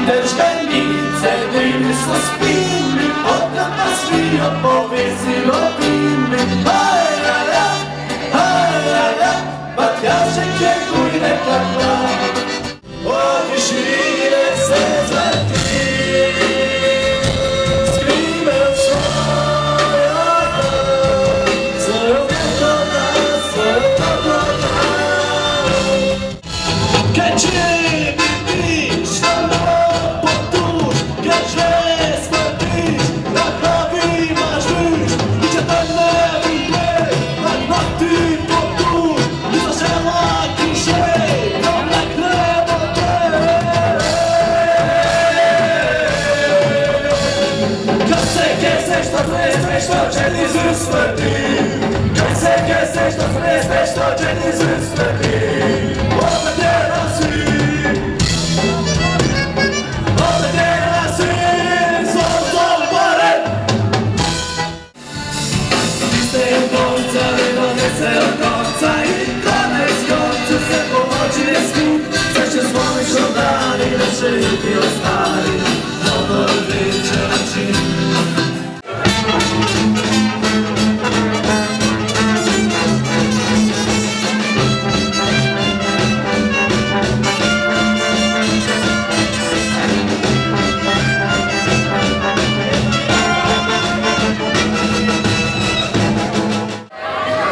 Dežganice, bili so spini, potem pa svijo povezilo vini. Hajaja, Matjažek je gujne takla, od višine se zleti. Skrime od svoja dan, svojo metoda, svojo pogoda. Kaj če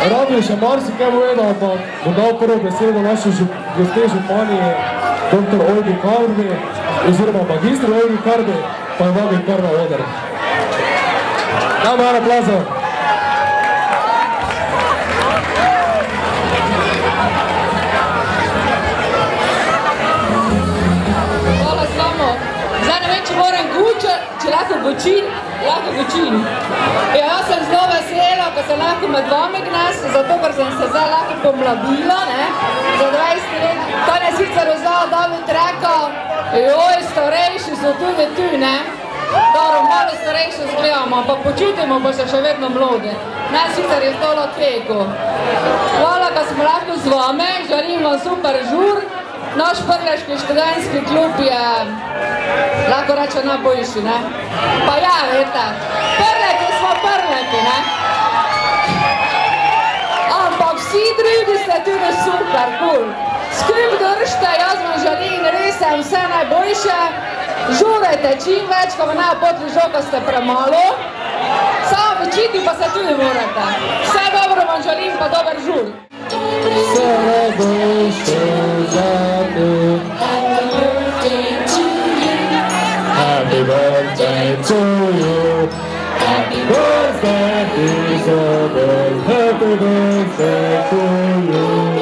Rabi še marsikaj povedal, pa bo dal prvo besedo naši gospe župani dr. Olgi Karbi, oziroma magistru Olgi Karbi, pa je vabim kar na oder. Dajmo eno aplauzo. Hvala samo. Zdaj ne vem, če moram guča, če lahko gučin. Jaz sem zelo vesela, ko sem lahko med vami gnes, zato ker sem se zdaj lahko pomladila, za 20 let. To je sicer vzal David rekel, joj, starejši so tudi tu, Dobro, malo starejši zgledamo, ampak počutimo pa se še vedno mlodi. Sicer je to okejko. Hvala, da smo lahko z vami, želim vam super žur. Naš prleški študentski klub je, lahko reče, najboljši, Pa ja, vete, prleki smo prleki, Ampak vsi drugi ste tudi super, cool. Skrbno držite, jaz vam želim res vse najboljše. Žurajte čim več, ko vam ne potri žal, ko ste premalo. Samo večiti pa se tudi morate. Vse dobro vam želim, pa dober žur. Vse najboljše za te. Happy birthday to you. Happy birthday Isabel. Happy birthday to you.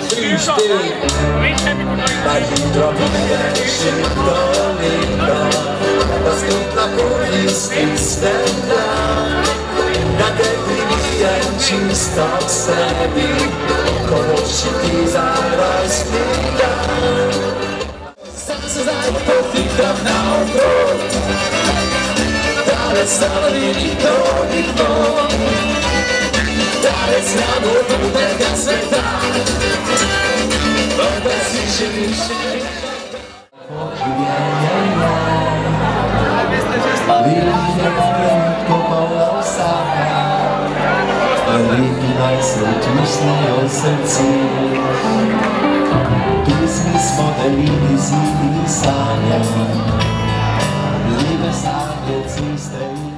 3, 4. Ma jutro pride še to leto, da spet lahko iztisnem dan, da te pribijem čisto k sebi, ko noči ti za rojstni dan. Sam se zdaj potikam naokrog, dalec stanovi nikdo, dalec nadobudnega sveta, vendar si želim še trenutko polna vsaka, lepi naj se vtisnejo v srci. Pismi smo delili z njimi sanje, lepe sanje ciste.